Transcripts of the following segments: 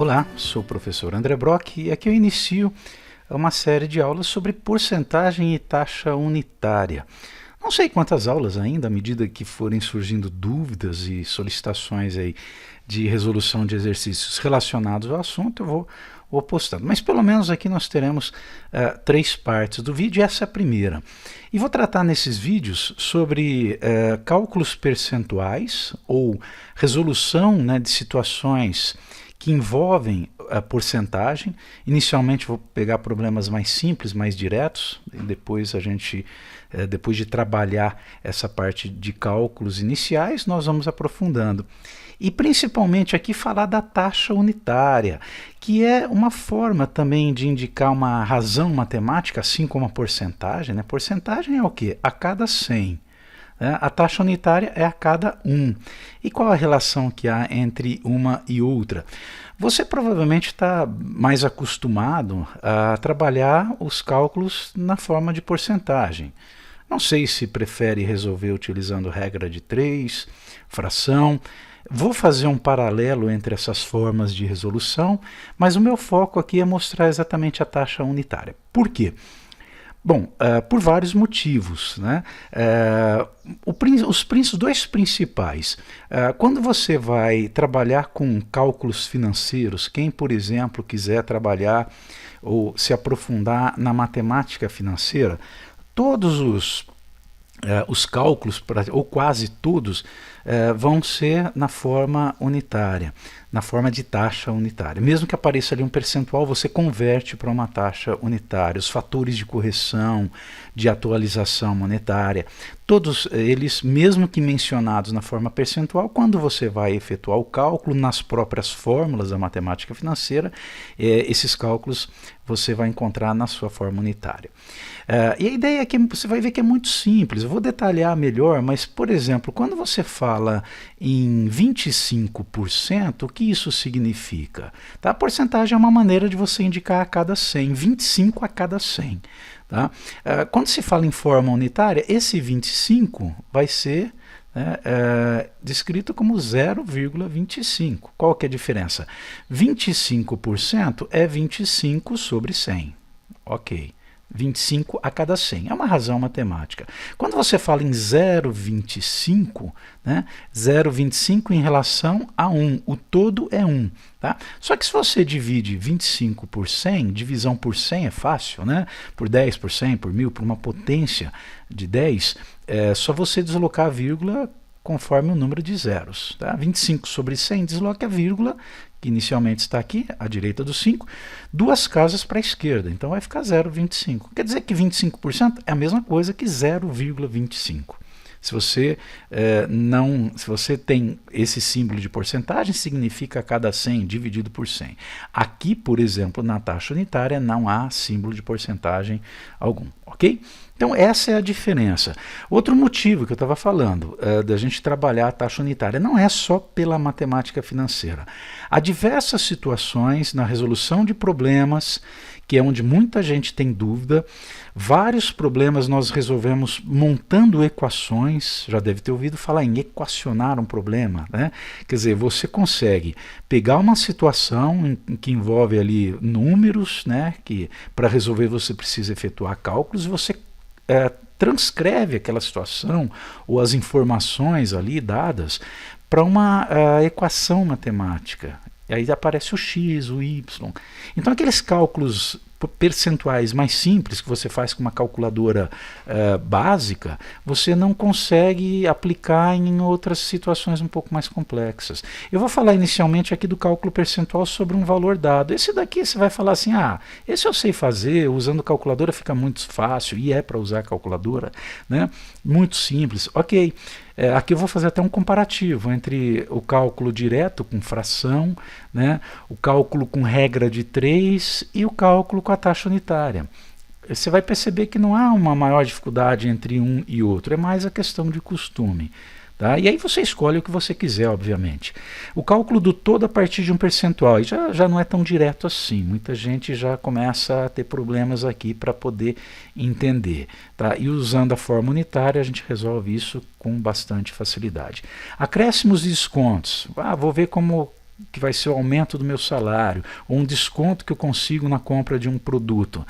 Olá, sou o professor André Brock e aqui eu inicio uma série de aulas sobre porcentagem e taxa unitária. Não sei quantas aulas ainda, à medida que forem surgindo dúvidas e solicitações aí de resolução de exercícios relacionados ao assunto, eu vou postando. Mas pelo menos aqui nós teremos 3 partes do vídeo, e essa é a primeira. E vou tratar nesses vídeos sobre cálculos percentuais ou resolução, né, de situações que envolvem a porcentagem. Inicialmente vou pegar problemas mais simples, mais diretos, e depois a gente, depois de trabalhar essa parte de cálculos iniciais, nós vamos aprofundando. E principalmente aqui falar da taxa unitária, que é uma forma também de indicar uma razão matemática, assim como a porcentagem, né? Porcentagem é o quê? A cada 100. A taxa unitária é a cada 1. E qual a relação que há entre uma e outra? Você provavelmente está mais acostumado a trabalhar os cálculos na forma de porcentagem. Não sei se prefere resolver utilizando regra de 3, fração. Vou fazer um paralelo entre essas formas de resolução, mas o meu foco aqui é mostrar exatamente a taxa unitária. Por quê? Bom, por vários motivos, né? Os dois principais. Quando você vai trabalhar com cálculos financeiros, quem, por exemplo, quiser trabalhar ou se aprofundar na matemática financeira, todos os cálculos, ou quase todos, vão ser na forma unitária, na forma de taxa unitária. Mesmo que apareça ali um percentual, você converte para uma taxa unitária. Os fatores de correção, de atualização monetária, todos eles, mesmo que mencionados na forma percentual, quando você vai efetuar o cálculo nas próprias fórmulas da matemática financeira, esses cálculos você vai encontrar na sua forma unitária. E a ideia é que você vai ver que é muito simples. Eu vou detalhar melhor, mas, por exemplo, quando você fala em 25%, o que isso significa? Tá? A porcentagem é uma maneira de você indicar a cada 100, 25 a cada 100. Tá? Quando se fala em forma unitária, esse 25 vai ser descrito como 0,25. Qual que é a diferença? 25% é 25 sobre 100. Ok. 25 a cada 100. É uma razão matemática. Quando você fala em 0,25, né, 0,25 em relação a 1, o todo é 1. Tá? Só que se você divide 25 por 100, divisão por 100 é fácil, né? Por 10, por 100, por 1000, por uma potência de 10, é só você deslocar a vírgula conforme o número de zeros. Tá? 25 sobre 100 desloca a vírgula, que inicialmente está aqui, à direita do 5, 2 casas para a esquerda, então vai ficar 0,25. Quer dizer que 25% é a mesma coisa que 0,25. Se você tem esse símbolo de porcentagem, significa a cada 100 dividido por 100. Aqui, por exemplo, na taxa unitária, não há símbolo de porcentagem algum, ok? Então essa é a diferença. Outro motivo que eu estava falando da gente trabalhar a taxa unitária não é só pela matemática financeira. Há diversas situações na resolução de problemas, que é onde muita gente tem dúvida. Vários problemas nós resolvemos montando equações. Já deve ter ouvido falar em equacionar um problema, né? Quer dizer, você consegue pegar uma situação em que envolve ali números, né? Que para resolver você precisa efetuar cálculos, e você transcreve aquela situação ou as informações ali dadas para uma equação matemática. E aí aparece o x, o y. Então aqueles cálculos percentuais mais simples que você faz com uma calculadora básica, você não consegue aplicar em outras situações um pouco mais complexas. Eu vou falar inicialmente aqui do cálculo percentual sobre um valor dado. Esse daqui você vai falar assim, esse eu sei fazer, usando calculadora fica muito fácil, e é para usar calculadora, né? Muito simples. Ok. Aqui eu vou fazer até um comparativo entre o cálculo direto com fração, né, o cálculo com regra de 3 e o cálculo com a taxa unitária. Você vai perceber que não há uma maior dificuldade entre um e outro, é mais a questão de costume. Tá? E aí você escolhe o que você quiser, obviamente. O cálculo do todo a partir de um percentual já não é tão direto assim. Muita gente já começa a ter problemas aqui para poder entender. Tá? E usando a forma unitária, a gente resolve isso com bastante facilidade. Acréscimos e descontos. Vou ver como que vai ser o aumento do meu salário, ou um desconto que eu consigo na compra de um produto.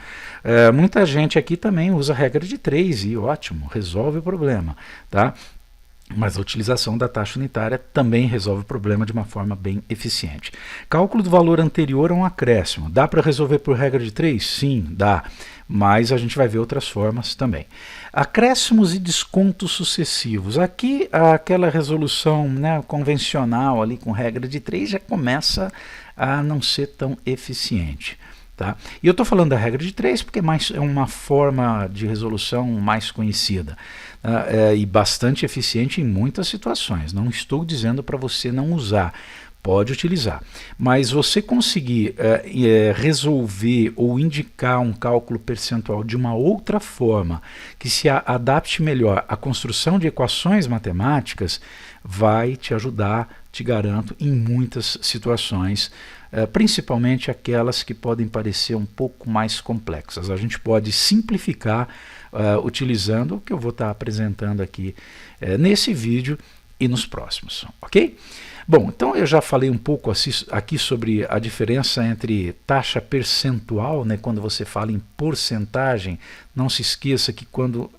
Muita gente aqui também usa a regra de 3 e ótimo, resolve o problema, tá? Mas a utilização da taxa unitária também resolve o problema de uma forma bem eficiente. Cálculo do valor anterior a um acréscimo. Dá para resolver por regra de 3? Sim, dá. Mas a gente vai ver outras formas também. Acréscimos e descontos sucessivos. Aqui, aquela resolução, né, convencional ali com regra de 3 já começa a não ser tão eficiente. Tá? E eu estou falando da regra de 3 porque é uma forma de resolução mais conhecida, e bastante eficiente em muitas situações. Não estou dizendo para você não usar, pode utilizar. Mas você conseguir resolver ou indicar um cálculo percentual de uma outra forma que se adapte melhor à construção de equações matemáticas, vai te ajudar, te garanto, em muitas situações, principalmente aquelas que podem parecer um pouco mais complexas. A gente pode simplificar utilizando o que eu vou estar apresentando aqui nesse vídeo e nos próximos, ok? Bom, então eu já falei um pouco aqui sobre a diferença entre taxa percentual, né, quando você fala em porcentagem. Não se esqueça que quando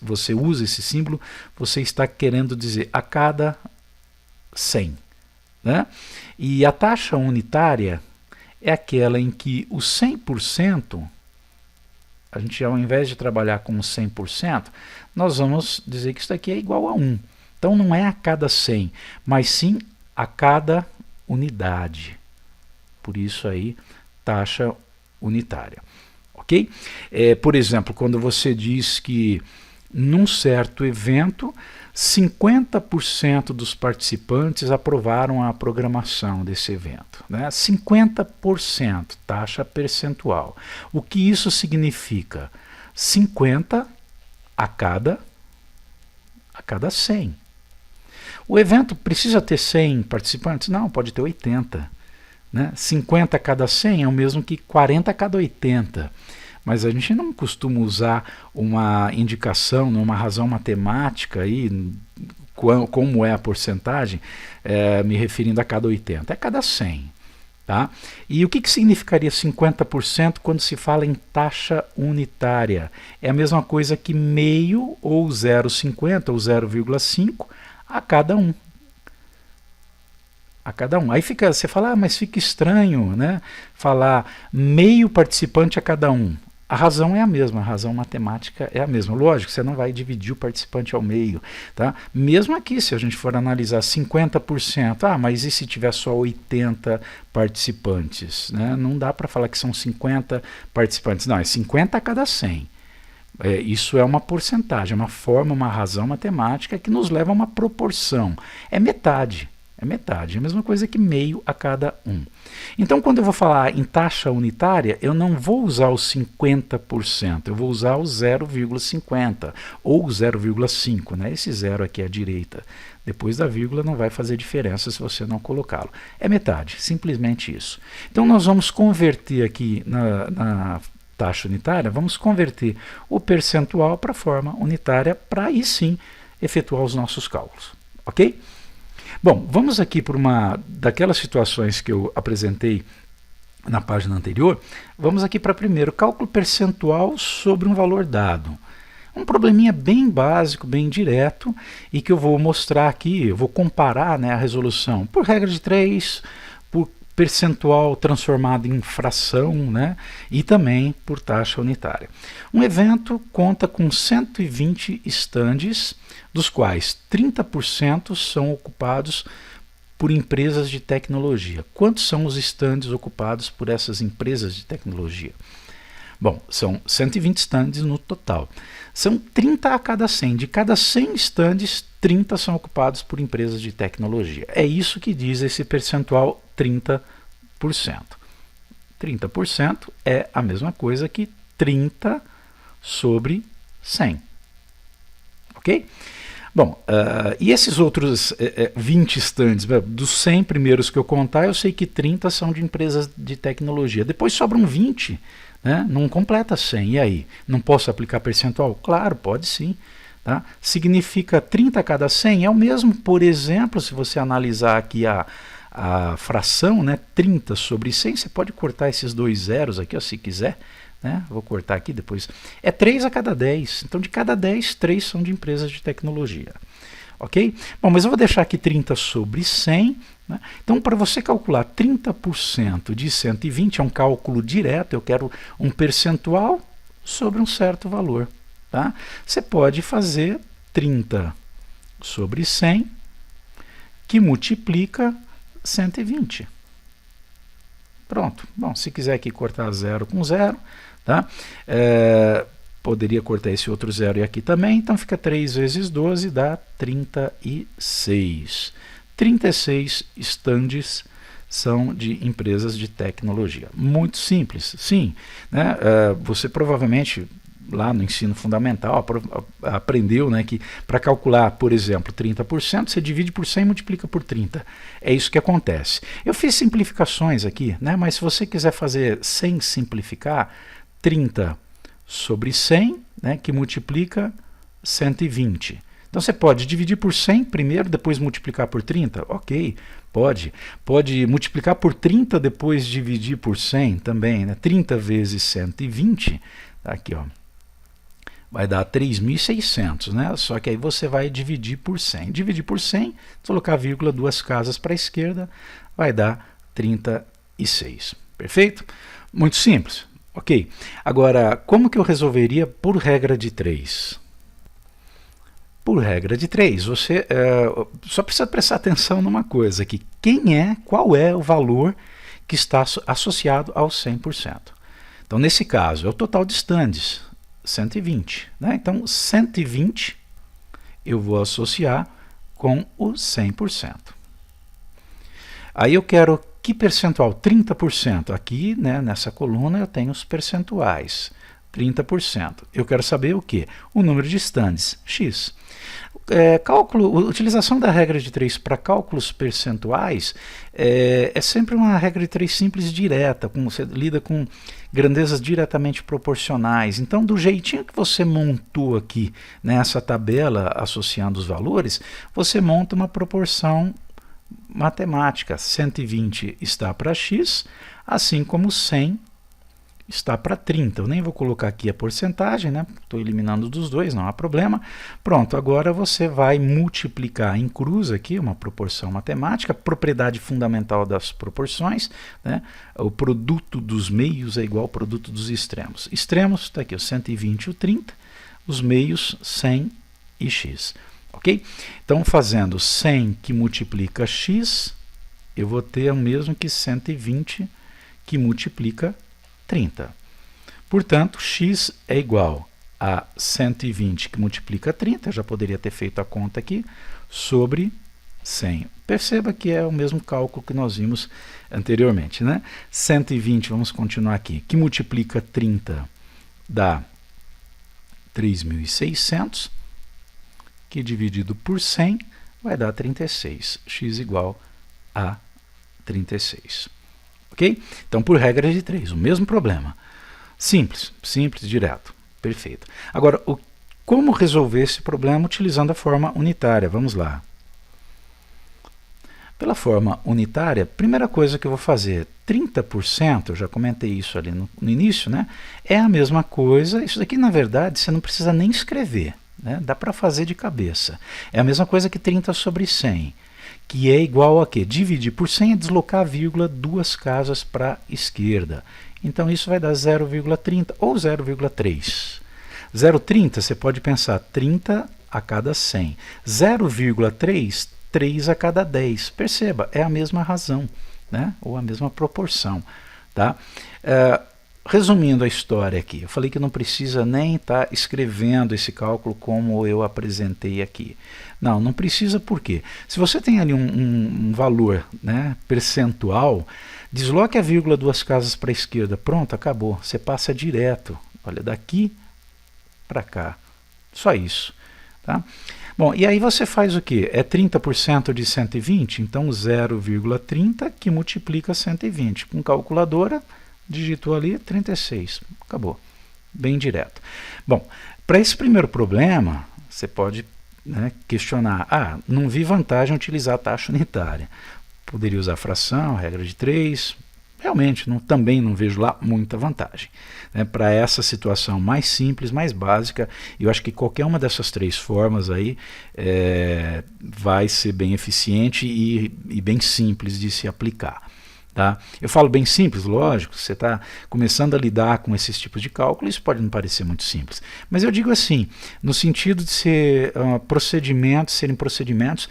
você usa esse símbolo, você está querendo dizer a cada 100. Né? E a taxa unitária é aquela em que o 100%, a gente ao invés de trabalhar com 100%, nós vamos dizer que isso daqui é igual a 1. Então não é a cada 100, mas sim a cada unidade. Por isso aí, taxa unitária. Ok? Por exemplo, quando você diz que num certo evento, 50% dos participantes aprovaram a programação desse evento. Né? 50%, taxa percentual. O que isso significa? 50 a cada 100. O evento precisa ter 100 participantes? Não, pode ter 80. Né? 50 a cada 100 é o mesmo que 40 a cada 80. Mas a gente não costuma usar uma indicação, uma razão matemática, aí, como é a porcentagem, me referindo a cada 80. É cada 100. Tá? E o que significaria 50% quando se fala em taxa unitária? É a mesma coisa que meio ou 0,50 ou 0,5 a cada um. A cada um. Aí você fala, mas fica estranho, né? Falar meio participante a cada um. A razão é a mesma, a razão matemática é a mesma. Lógico, você não vai dividir o participante ao meio. Tá? Mesmo aqui, se a gente for analisar 50%, mas e se tiver só 80 participantes? Né? Não dá para falar que são 50 participantes. Não, é 50 a cada 100. Isso é uma porcentagem, uma forma, uma razão matemática que nos leva a uma proporção. É metade. É metade, é a mesma coisa que meio a cada um. Então, quando eu vou falar em taxa unitária, eu não vou usar os 50%, eu vou usar o 0,50 ou 0,5. Né? Esse zero aqui à direita, depois da vírgula, não vai fazer diferença se você não colocá-lo. É metade, simplesmente isso. Então, nós vamos converter aqui na taxa unitária, vamos converter o percentual para a forma unitária para aí sim efetuar os nossos cálculos. Ok? Bom, vamos aqui por uma daquelas situações que eu apresentei na página anterior. Vamos aqui para primeiro, cálculo percentual sobre um valor dado. Um probleminha bem básico, bem direto, e que eu vou mostrar aqui, eu vou comparar, né, a resolução por regra de 3, por percentual transformado em fração, né, e também por taxa unitária. Um evento conta com 120 estandes, dos quais 30% são ocupados por empresas de tecnologia. Quantos são os estandes ocupados por essas empresas de tecnologia? Bom, são 120 estandes no total. São 30 a cada 100. De cada 100 estandes, 30 são ocupados por empresas de tecnologia. É isso que diz esse percentual 30%. 30% é a mesma coisa que 30 sobre 100. Ok? Bom, e esses outros 20 estandes, dos 100 primeiros que eu contar, eu sei que 30 são de empresas de tecnologia. Depois sobram 20, né? Não completa 100. E aí? Não posso aplicar percentual? Claro, pode sim. Tá? Significa 30 a cada 100? É o mesmo, por exemplo, se você analisar aqui a a fração, né, 30 sobre 100, você pode cortar esses dois zeros aqui, ó, se quiser, né? Vou cortar aqui depois. É 3 a cada 10. Então, de cada 10, 3 são de empresas de tecnologia. Ok? Bom, mas eu vou deixar aqui 30 sobre 100. Né? Então, para você calcular 30% de 120, é um cálculo direto, eu quero um percentual sobre um certo valor. Tá? Você pode fazer 30 sobre 100, que multiplica 120. Pronto. Bom, se quiser aqui cortar 0 com 0, tá? Poderia cortar esse outro 0 e aqui também, então fica 3 vezes 12, dá 36. 36 estandes são de empresas de tecnologia. Muito simples, sim. Né? Você provavelmente, lá no ensino fundamental, aprendeu, né, que para calcular, por exemplo, 30%, você divide por 100 e multiplica por 30. É isso que acontece. Eu fiz simplificações aqui, né, mas se você quiser fazer sem simplificar, 30 sobre 100, né, que multiplica 120. Então você pode dividir por 100 primeiro, depois multiplicar por 30? Ok, pode. Pode multiplicar por 30, depois dividir por 100 também. Né? 30 vezes 120, tá aqui, ó, vai dar 3.600, né? Só que aí você vai dividir por 100. Dividir por 100, colocar vírgula, duas casas para a esquerda, vai dar 36. Perfeito? Muito simples. Ok. Agora, como que eu resolveria por regra de 3? Por regra de 3, você só precisa prestar atenção numa coisa aqui. Qual é o valor que está associado ao 100%? Então, nesse caso, é o total de estandes, 120. Né? Então, 120 eu vou associar com o 100%. Aí eu quero que percentual? 30%. Aqui, né, nessa coluna, eu tenho os percentuais. 30%. Eu quero saber o quê? O número de estandes, x. Utilização da regra de 3 para cálculos percentuais é sempre uma regra de 3 simples direta, você lida com grandezas diretamente proporcionais. Então, do jeitinho que você montou aqui nessa tabela associando os valores, você monta uma proporção matemática. 120 está para x, assim como 100 está para 30. Eu nem vou colocar aqui a porcentagem, né? Estou eliminando dos dois, não há problema. Pronto, agora você vai multiplicar em cruz aqui, uma proporção matemática, propriedade fundamental das proporções, né? O produto dos meios é igual ao produto dos extremos. Extremos, está aqui, o 120 e o 30, os meios 100 e x. Ok? Então, fazendo 100 que multiplica x, eu vou ter o mesmo que 120 que multiplica 30. Portanto, x é igual a 120 que multiplica 30, eu já poderia ter feito a conta aqui, sobre 100. Perceba que é o mesmo cálculo que nós vimos anteriormente. Né? 120, vamos continuar aqui, que multiplica 30 dá 3.600, que dividido por 100 vai dar 36. X igual a 36. Ok? Então, por regra de 3, o mesmo problema. Simples, simples, direto. Perfeito. Agora, como resolver esse problema utilizando a forma unitária? Vamos lá. Pela forma unitária, primeira coisa que eu vou fazer, 30%, eu já comentei isso ali no início, né? É a mesma coisa, isso daqui na verdade você não precisa nem escrever, né? Dá para fazer de cabeça. É a mesma coisa que 30 sobre 100. Que é igual a quê? Dividir por 100 é deslocar a vírgula duas casas para a esquerda. Então isso vai dar 0,30 ou 0,3. 0,30 você pode pensar 30 a cada 100. 0,3, 3 a cada 10. Perceba, é a mesma razão, né? Ou a mesma proporção. Tá? Resumindo a história aqui, eu falei que não precisa nem estar escrevendo esse cálculo como eu apresentei aqui. Não precisa por quê? Se você tem ali um valor, né, percentual, desloque a vírgula duas casas para a esquerda, pronto, acabou. Você passa direto, olha, daqui para cá. Só isso. Tá? Bom, e aí você faz o quê? É 30% de 120? Então 0,30 que multiplica 120. Com calculadora, digitou ali 36. Acabou. Bem direto. Bom, para esse primeiro problema, você pode, né, questionar. Não vi vantagem em utilizar a taxa unitária. poderia usar fração, regra de 3. Realmente, também não vejo lá muita vantagem. Para essa situação mais simples, mais básica, eu acho que qualquer uma dessas 3 formas aí vai ser bem eficiente e bem simples de se aplicar. Tá? Eu falo bem simples, lógico, você está começando a lidar com esses tipos de cálculo, isso pode não parecer muito simples. Mas eu digo assim, no sentido de serem procedimentos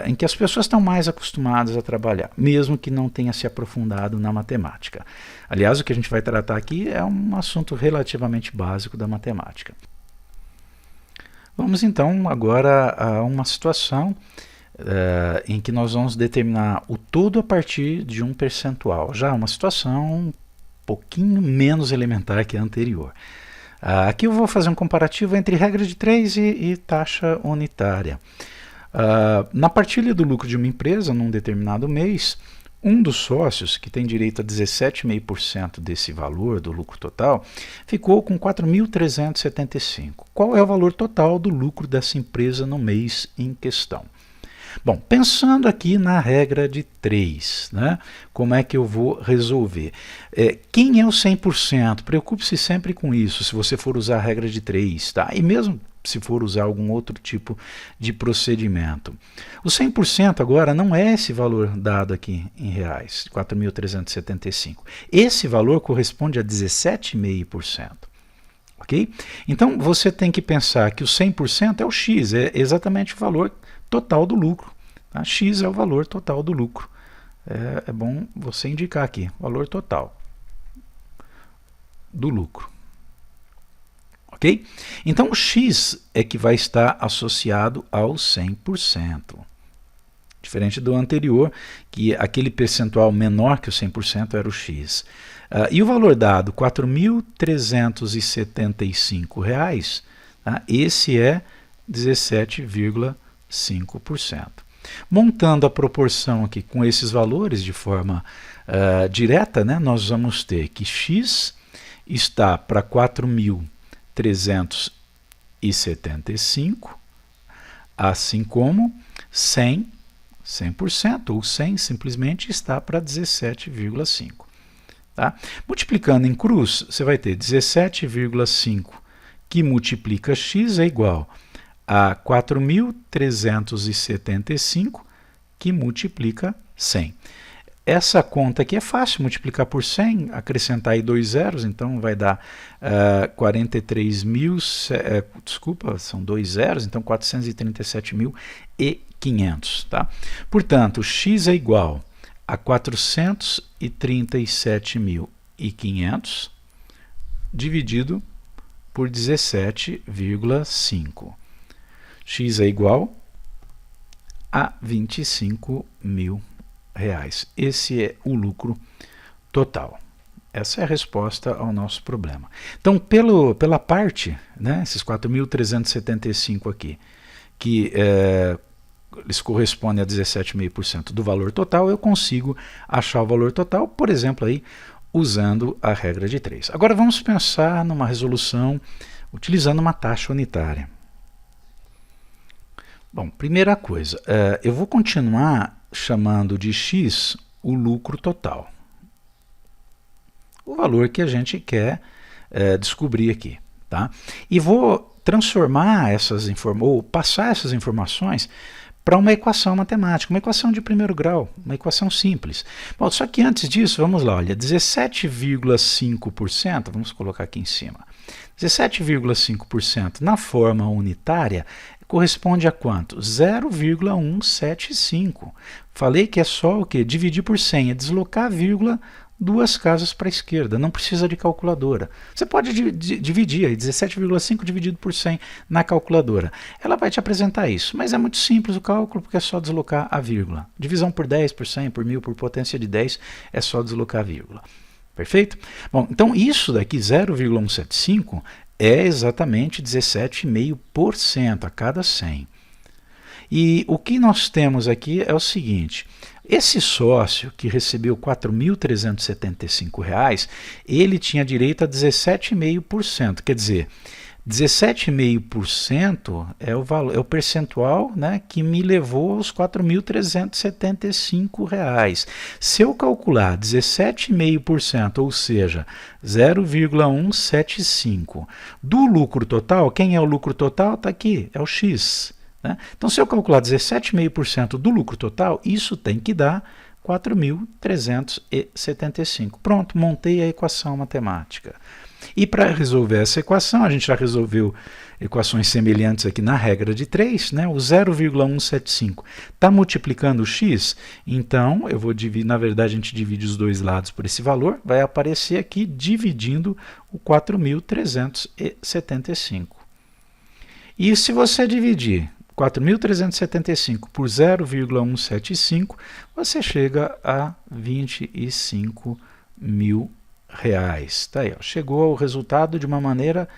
em que as pessoas estão mais acostumadas a trabalhar, mesmo que não tenha se aprofundado na matemática. Aliás, o que a gente vai tratar aqui é um assunto relativamente básico da matemática. Vamos então agora a uma situação em que nós vamos determinar o todo a partir de um percentual. Já uma situação um pouquinho menos elementar que a anterior. Aqui eu vou fazer um comparativo entre regra de 3 e taxa unitária. Na partilha do lucro de uma empresa, num determinado mês, um dos sócios, que tem direito a 17,5% desse valor do lucro total, ficou com 4.375. Qual é o valor total do lucro dessa empresa no mês em questão? Bom, pensando aqui na regra de 3, né? Como é que eu vou resolver? Quem é o 100%? Preocupe-se sempre com isso, se você for usar a regra de 3, tá? E mesmo se for usar algum outro tipo de procedimento. O 100% agora não é esse valor dado aqui em reais, 4.375. Esse valor corresponde a 17,5%. Ok? Então você tem que pensar que o 100% é o X, é exatamente o valor total do lucro. Tá? X é o valor total do lucro. É bom você indicar aqui, valor total do lucro. Ok? Então o X é que vai estar associado ao 100%. Diferente do anterior, que aquele percentual menor que o 100% era o X. E o valor dado, R$ 4.375, tá? Esse é 17,5%. Montando a proporção aqui com esses valores de forma direta, né, nós vamos ter que X está para 4.375, assim como 100%, ou 100 simplesmente está para 17,5. Tá? Multiplicando em cruz, você vai ter 17,5 que multiplica x é igual a 4.375 que multiplica 100. Essa conta aqui é fácil, multiplicar por 100, acrescentar aí 2 zeros, então vai dar 43 mil, desculpa, são 2 zeros, então 437.500. Tá? Portanto, x é igual a 437.500 dividido por 17,5. X é igual a 25 mil reais. Esse é o lucro total. Essa é a resposta ao nosso problema. Então, pela parte, né, esses 4.375 aqui, que eles correspondem a 17,5% do valor total, eu consigo achar o valor total, por exemplo, aí, usando a regra de 3. Agora vamos pensar numa resolução utilizando uma taxa unitária. Bom, primeira coisa, eu vou continuar chamando de X o lucro total. O valor que a gente quer descobrir aqui. Tá? E vou transformar ou passar essas informações para uma equação matemática, uma equação de primeiro grau, uma equação simples. Bom, só que antes disso, vamos lá, olha, 17,5%, vamos colocar aqui em cima, 17,5% na forma unitária corresponde a quanto? 0,175. Falei que é só o quê? Dividir por 100, é deslocar a vírgula 2 casas para a esquerda, não precisa de calculadora. Você pode dividir aí, 17,5 dividido por 100 na calculadora. Ela vai te apresentar isso, mas é muito simples o cálculo porque é só deslocar a vírgula. Divisão por 10, por 100, por 1000, por potência de 10, é só deslocar a vírgula. Perfeito? Bom, então isso daqui, 0,175, é exatamente 17,5% a cada 100. E o que nós temos aqui é o seguinte, esse sócio que recebeu R$ 4.375, ele tinha direito a 17,5%, quer dizer, 17,5% é o valor, é o percentual, né, que me levou aos R$ 4.375. Se eu calcular 17,5%, ou seja, 0,175 do lucro total, quem é o lucro total? Está aqui, é o X. Né? Então, se eu calcular 17,5% do lucro total, isso tem que dar 4.375. Pronto, montei a equação matemática. E para resolver essa equação, a gente já resolveu equações semelhantes aqui na regra de 3, né? O 0,175 está multiplicando o x, então eu vou dividir, na verdade a gente divide os dois lados por esse valor, vai aparecer aqui dividindo o 4.375. E se você dividir 4.375 por 0,175, você chega a R$ 25.000. Tá aí, ó. Chegou ao resultado de uma maneira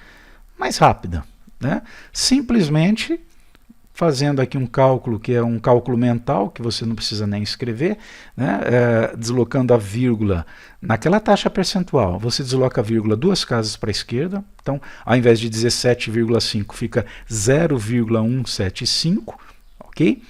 mais rápida, né? Simplesmente fazendo aqui um cálculo que é um cálculo mental, que você não precisa nem escrever, né? Deslocando a vírgula naquela taxa percentual, você desloca a vírgula duas casas para a esquerda, então ao invés de 17,5 fica 0,175, ok?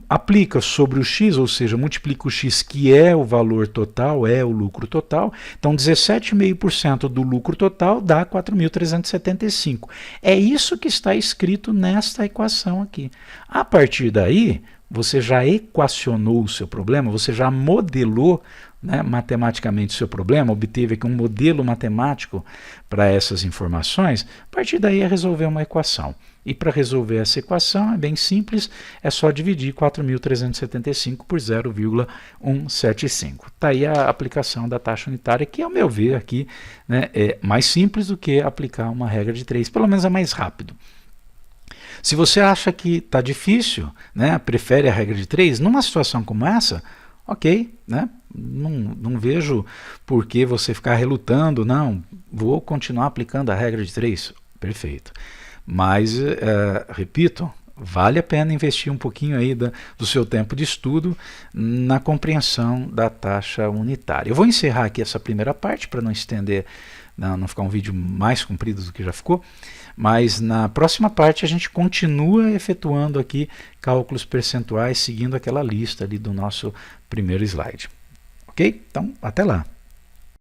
Aplica sobre o x, ou seja, multiplica o x, que é o valor total, é o lucro total. Então, 17,5% do lucro total dá 4.375. É isso que está escrito nesta equação aqui. A partir daí, você já equacionou o seu problema, você já modelou, né, matematicamente o seu problema, obteve aqui um modelo matemático para essas informações. A partir daí é resolver uma equação. E para resolver essa equação é bem simples, é só dividir 4.375 por 0,175. Está aí a aplicação da taxa unitária, que ao meu ver aqui, né, é mais simples do que aplicar uma regra de 3, pelo menos é mais rápido. Se você acha que está difícil, né, prefere a regra de 3, numa situação como essa, ok, né? Não vejo por que você ficar relutando, não, vou continuar aplicando a regra de 3, perfeito. Mas, repito, vale a pena investir um pouquinho aí do seu tempo de estudo na compreensão da taxa unitária. Eu vou encerrar aqui essa primeira parte para não estender, não ficar um vídeo mais comprido do que já ficou, mas na próxima parte a gente continua efetuando aqui cálculos percentuais seguindo aquela lista ali do nosso primeiro slide. Ok? Então, até lá!